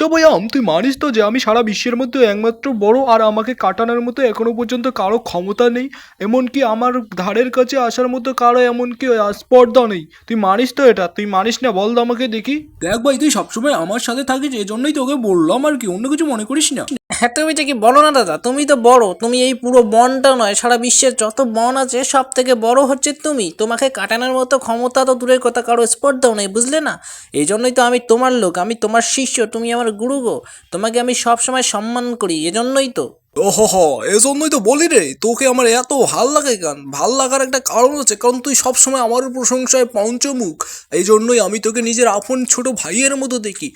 আচ্ছা ভাই তুই মানিস তো যে আমি সারা বিশ্বের মধ্যে একমাত্র বড় আর আমাকে কাটানোর মতো এখনো পর্যন্ত কারো ক্ষমতা নেই, এমনকি আমার ধারের কাছে আসার মতো কারো এমনকি স্পর্ধা নেই। তুই মানিস তো এটা? তুই মানিস না বল তো আমাকে দেখি। দেখ ভাই তুই সবসময় আমার সাথে থাকিস, এই জন্যই তোকে বললাম আর কি, অন্য কিছু মনে করিস না। হ্যাঁ, তুমি ঠিকই বলো না দাদা, তুমি তো বড়। তুমি এই পুরো বনটা নয়, সারা বিশ্বের যত বন আছে সব থেকে বড় হচ্ছে তুমি। তোমাকে কাটানোর মতো ক্ষমতা তো দূরের কথা, কারো স্পর্ধাও নেই, বুঝলে না? এই জন্যই তো আমি তোমার লোক, আমি তোমার শিষ্য, তুমি আমার গুরু গো। তোমাকে আমি সব সময় সম্মান করি, এজন্যই তো। ওহো, এজন্যই তো বলি রে, তোকে আমার এত ভাল লাগে কেন? ভাল লাগার একটা কারণ আছে, কারণ তুই সবসময় আমার প্রশংসায় পঞ্চমুখ। এই জন্যই আমি তোকে নিজের আপন ছোট ভাইয়ের মতো দেখি।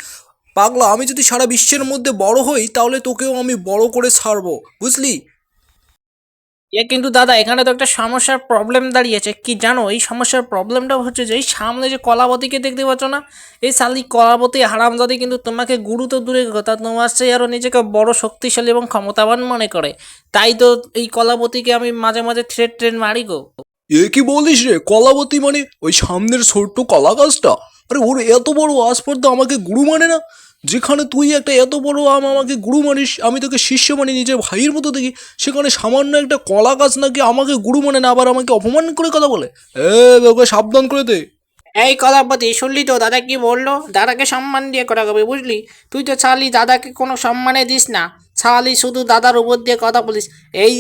পাগলা, আমি যদি সারা বিশ্বের মধ্যে বড় হই তাহলে তোকেও আমি বড় করে ছাড়বো, বুঝলি? কিন্তু দাদা, এখানে তো একটা সমস্যার প্রবলেম দাঁড়িয়েছে, কি জানো? এই সমস্যার প্রবলেমটা হচ্ছে যে এই সামনে যে কলাবতীকে দেখতে পাচ্ছ না, এই সালি কলাবতী হারামজাদি কিন্তু তোমাকে গুরু তো দূরের কথা, তোমার চেয়ে আরও নিজেকে বড় শক্তিশালী এবং ক্ষমতাবান মনে করে। তাই তো এই কলাবতীকে আমি মাঝে মাঝে ট্রেন মারি গো। এ কি বলিস রে? কলাবতী মানে ওই সামনের ছোট্ট কলা গাছটা? আরে ওর এত বড় আসপর্দা আমাকে গুরু মানে না? যেখানে তুই একটা এত বড় আমাকে গুরু মানিস, আমি তোকে শিষ্য মানি, নিজের ভাইয়ের মতো দেখি, সেখানে সামান্য একটা কলা গাছ নাকি আমাকে গুরু মানে না, আবার আমাকে অপমান করে কথা বলে। ওকে সাবধান করে দে। এই কলাপতি, শুনলি তো দাদা কি বললো? দাদাকে সম্মান দিয়ে কথা কবি, বুঝলি? তুই তো ছালি দাদাকে কোনো সম্মানে দিস না, ছালি শুধু দাদার উপর দিয়ে কথা বলিস।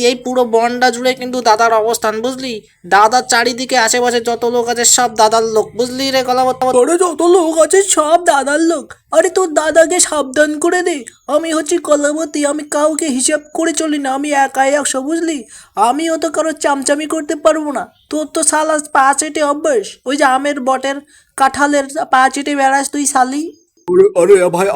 এই পুরো বনটা জুড়ে কিন্তু দাদার অবস্থান, বুঝলি? দাদার চারিদিকে আশেপাশে যত লোক আছে সব দাদার লোক, বুঝলি রে কলাপতি? আরে যত লোক আছে সব দাদার লোক। আরে তোর দাদাকে সাবধান করে দে। আমি হচ্ছি কলাবতী, আমি কাউকে হিসাব করে চলি না, আমি একাই 100, বুঝলি? আমিও তো কারো চামচামি করতে পারবো না। তোর তো সালা পা চেটে অভ্যাস, ওই যে আমের বটের কাঁঠালের পা চেটে বেড়াস তুই শালি। আরে আরে ভাই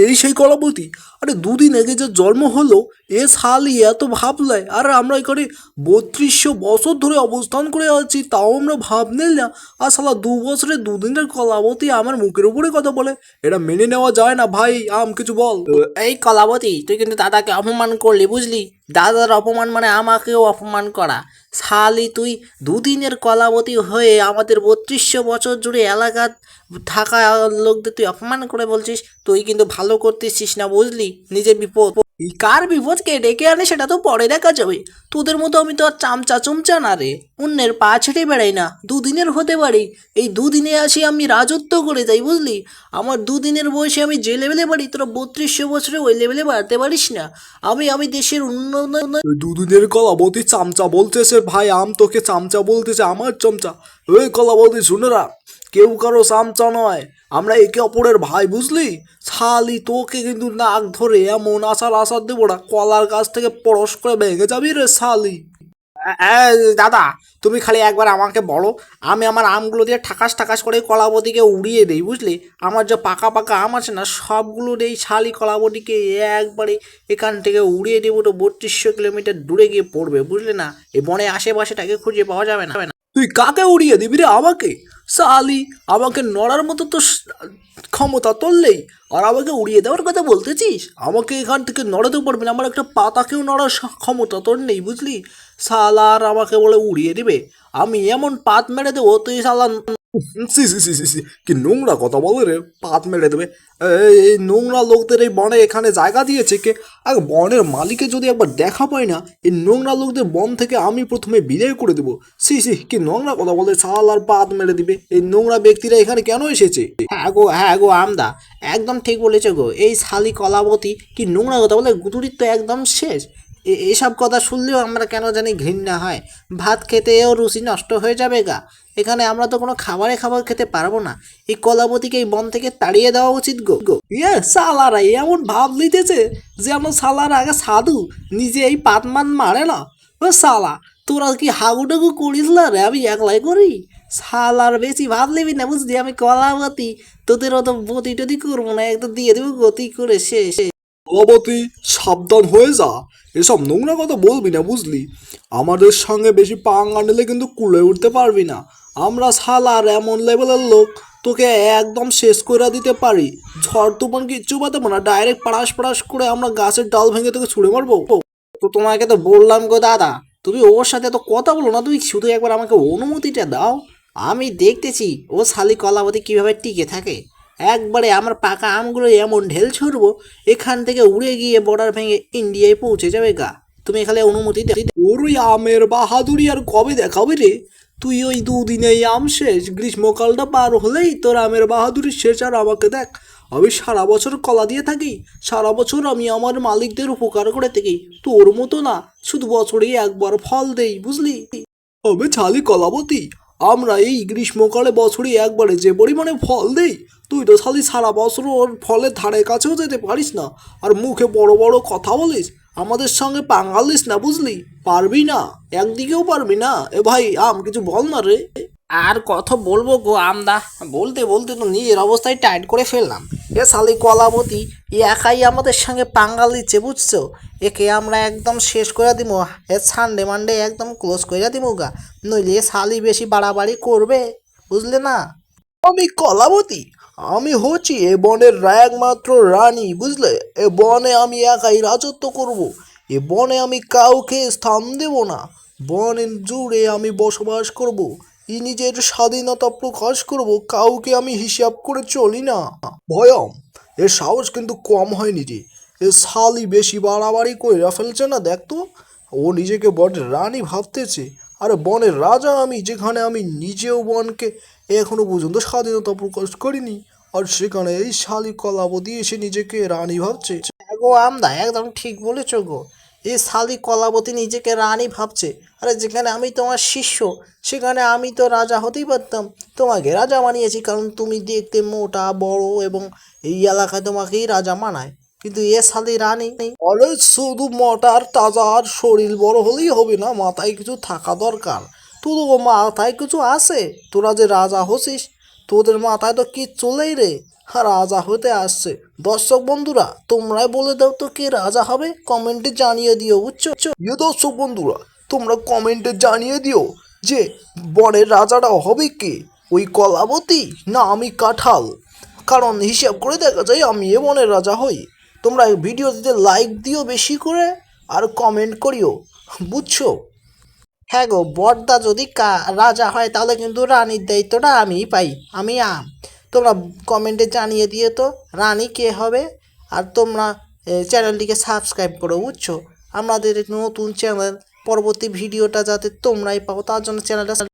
এই সেই কলাবতী? আরে দুদিন আগে যে জন্ম হলো, এ শালি এত ভাবলাই, আর আমরা এখানে 3200 বছর ধরে অবস্থান করে আছি, তাও আমরা ভাবলে না। আর শালা 2 বছরে 2 দিনের কলাবতী আমার মুখের উপরে কথা বলে, এটা মেনে নেওয়া যায় না ভাই। কিছু বল। এই কলাবতী, তুই কিন্তু দাদাকে অপমান করলি, বুঝলি? দাদার অপমান মানে আমাকেও অপমান করা। শালি তুই দুদিনের কলাবতী হয়ে আমাদের 3200 বছর জুড়ে এলাকার থাকা লোকদের তুই অপমান করে বলছিস? তুই কিন্তু ভালো করতেছিস না, বুঝলি? নিজের বিপদ, এই কার বিপদ কে ডেকে আনে সেটা তো পরে দেখা যাবে। তোদের মতো আমি তো আর চামচা চুমচা না রে, অন্যের পা ছেটে বেড়াই না। দুদিনের হতে পারি, এই দুদিনে আসি আমি রাজত্ব করে যাই, বুঝলি? আমার দুদিনের বয়সে আমি যে লেভেলে বাড়ি, তোরা 3200 বছরে ওই লেভেলে বাড়তে পারিস না। আমি দেশের উন্নয়ন। দুদিনের কলাবতী চামচা বলতেছে ভাই, তোকে চামচা বলতেছে, আমার চামচা। ওই কলাবতী শুনে রাখ, কেউ কারো চামচা নয়, আমরা একে অপরের ভাই, বুঝলি? শালি তোকে কিন্তু নাক ধরে এমন আসার দেবো না, কলার গাছ থেকে পরশ করে ভেঙে যাবি রে শালি। দাদা, তুমি খালি একবার আমাকে বলো, আমি আমার আমগুলো দিয়ে ঠাকাস ঠাকাস করে কলাবতীকে উড়িয়ে দিই, বুঝলি? আমার যে পাকা পাকা আম আছে না, সবগুলো এই শালি কলাবতীকে একবারে এখান থেকে উড়িয়ে দেবো, তো 3200 কিলোমিটার দূরে গিয়ে পড়বে, বুঝলি না? এই বনে আশেপাশেটাকে খুঁজে পাওয়া যাবে না। তুই কাকে উড়িয়ে দিবি রে? আমাকে? শালি আমাকে নড়ার মতো তো ক্ষমতা তোললেই, আর আমাকে উড়িয়ে দেওয়ার কথা বলতেছিস? আমাকে এখান থেকে নড়াতেও পারবি না, আমার একটা পাতাকেও নড়ার ক্ষমতা তোর নেই, বুঝলি? শালা আর আমাকে বলে উড়িয়ে দিবে? আমি এমন পাত মেরে দেবো তুই শালা। সি সি সি সি সি, কি নোংরা কথা বলে রে, পাত মেরে দেবে? এই নোংরা লোকদের এই বনে এখানে জায়গা দিয়েছে কে? আর বনের মালিকে যদি একবার দেখা পাই না, এই নোংরা লোকদের বন থেকে আমি প্রথমে বিদায় করে দেবো। সি সি, কি নোংরা কথা বলে, শাল আর পাত মেরে দিবে। এই নোংরা ব্যক্তিরা এখানে কেন এসেছে? হ্যাঁ গো আমদা, একদম ঠিক বলেছে গো। এই শালি কলাবতী কি নোংরা কথা বলে, গুতুরির তো একদম শেষ। এসব কথা শুনলেও আমরা কেন জানি ঘৃণা হয়। ভাত খেতেও রুচি নষ্ট হয়ে যাবে গা। এখানে আমরা তো কোনো খাবার খেতে পারবো না। এই কলাবতীকে এই বন থেকে তাড়িয়ে দেওয়া উচিত গো গো। সালারা এমন ভাব নিতেছে যেন সালার আগে সাধু, নিজে এই পাতমান মারে না। ও সালা, তোরা কি হাগুডাগু করিস না রে? আমি একলাই করি। সালার বেশি ভাব নিবি না, বুঝলি? আমি কলাবতী, তোদের অত বতি টতি করবো না, একদম দিয়ে দেবো গতি করে শেষ। কলাবতী, সাবধান হয়ে যা, এসব নোংরা কথা বলবি না, বুঝলি? আমাদের সঙ্গে বেশি পাঙ্গা নিলে কিন্তু কুলে উঠতে পারবি না। আমরা সালার এমন লেভেলের লোক, তোকে একদম শেষ করে দিতে পারি। ঝড় তুফান কিচ্ছু বাতাবো না, ডাইরেক্ট পাড়াস পাড়াস করে আমরা গাছের ডাল ভেঙে তোকে ছুঁড়ে মারবো। তো তোমাকে তো বললাম গো দাদা, তুমি ওর সাথে তো কথা বলো না, তুমি শুধু একবার আমাকে অনুমতিটা দাও। আমি দেখতেছি ও শালি কলাবতী কিভাবে টিকে থাকে। একবারে আমার পাকা আমগুলো এমন ঢেল ছুড়বো এখান থেকে উড়ে গিয়ে বর্ডার ভেঙে ইন্ডিয়ায় পৌঁছে যাবে গা। তুমি খালি অনুমতি দে। ওর ওই আমের বাহাদুরি আর কবে দেখাবে রে? তুই ওই দুদিনেই আম শেষ, গ্রীষ্মকালটা পার হলেই তোর আমের বাহাদুরি শেষ। আর আমাকে দেখ, আমি সারা বছর কলা দিয়ে থাকি, সারা বছর আমি আমার মালিকদের উপকার করে থাকি। তোর মতো না, শুধু বছরে একবার ফল দেই, বুঝলি? তবে ছালি কলাবতী, আমরা এই গ্রীষ্মকালে বছরে একবারে যে পরিমাণে ফল দেই, তুই তো শালি সারা বছর ওর ফলের ধারে কাছেও যেতে পারিস না, আর মুখে বড় বড় কথা বলিস। আমাদের সঙ্গে পাঙ্গাল দিস না, বুঝলি? পারবি না, একদিকেও পারবি না। এ ভাই আম, কিছু বল না রে। আর কত বলবো গো আমদা, বলতে বলতে তো নিজের অবস্থায় টাইট করে ফেললাম। এ শালি কলাবতী একাই আমাদের সঙ্গে পাঙ্গাল দিচ্ছে, বুঝছো? একে আমরা একদম শেষ করে দিব। এ সানডে মানডে একদম ক্লোজ করে দিব গা, নইলে এ শালি বেশি বাড়াবাড়ি করবে, বুঝলে না? আমি কলাবতী, আমি হচ্ছি এ বনের একমাত্র রানী, বুঝলে? এ বনে আমি একাই রাজত্ব করব। এ বনে আমি কাউকে স্থান দেব না। বনের জুড়ে আমি বসবাস করব, নিজের স্বাধীনতা প্রকাশ করব, কাউকে আমি হিসাব করে চলি না। ভয়ম, এর সাহস কিন্তু কম হয়নি রে। এ শালি বেশি বাড়াবাড়ি করে ফেলছে না, দেখ তো। ও নিজেকে বনের রানী ভাবতেছে, আরে বনের রাজা আমি, যেখানে আমি নিজেও বনকে এখনো পর্যন্ত স্বাধীনতা প্রকাশ করিনি, আর সেখানে এই শালি কলাবতী এসে নিজেকে রানী ভাবছে। গো আমদা একদম ঠিক বলেছ গো। এই শালি কলাবতী নিজেকে রানী ভাবছে। আরে যেখানে আমি তোমার শিষ্য, সেখানে আমি তো রাজা হতেই পারতাম। তোমাকে রাজা বানিয়েছি কারণ তুমি দেখতে মোটা বড় এবং এই এলাকায় তোমাকেই রাজা মানায়, কিন্তু এ শালি রানী। আরে শুধু মোটা আর তাজা আর শরীর বড় হলেই হবে না, মাথায় কিছু থাকা দরকার। তোর মাথায় কিছু আছে? তোরা যে রাজা হচ্ছিস, তোদের মাথায় তো কি চলেই রে, রাজা হতে আসছে। দর্শক বন্ধুরা, তোমরাই বলে দাও তো কে রাজা হবে, কমেন্টে জানিয়ে দিও, বুঝছো? দর্শক বন্ধুরা, তোমরা কমেন্টে জানিয়ে দিও যে বনের রাজাটা হবে কে, ওই কলাবতী না আমি কাঁঠাল। কারণ হিসাব করে দেখা যায় আমি এ বনের রাজা হই। তোমরা ভিডিওতে লাইক দিও বেশি করে, আর কমেন্ট করিও, বুঝছো? হ্যাঁ গো, বড়দা যদি রাজা হয় তাহলে কিন্তু রানীর দায়িত্বটা আমিই পাই, আমি আম। তোমরা কমেন্টে জানিয়ে দিয়ে তো রানী কে হবে। আর তোমরা চ্যানেলটিকে সাবস্ক্রাইব করো, বুঝছো? আমাদের নতুন চ্যানেল, পরবর্তী ভিডিওটা যাতে তোমরাই পাও তার জন্য চ্যানেলটা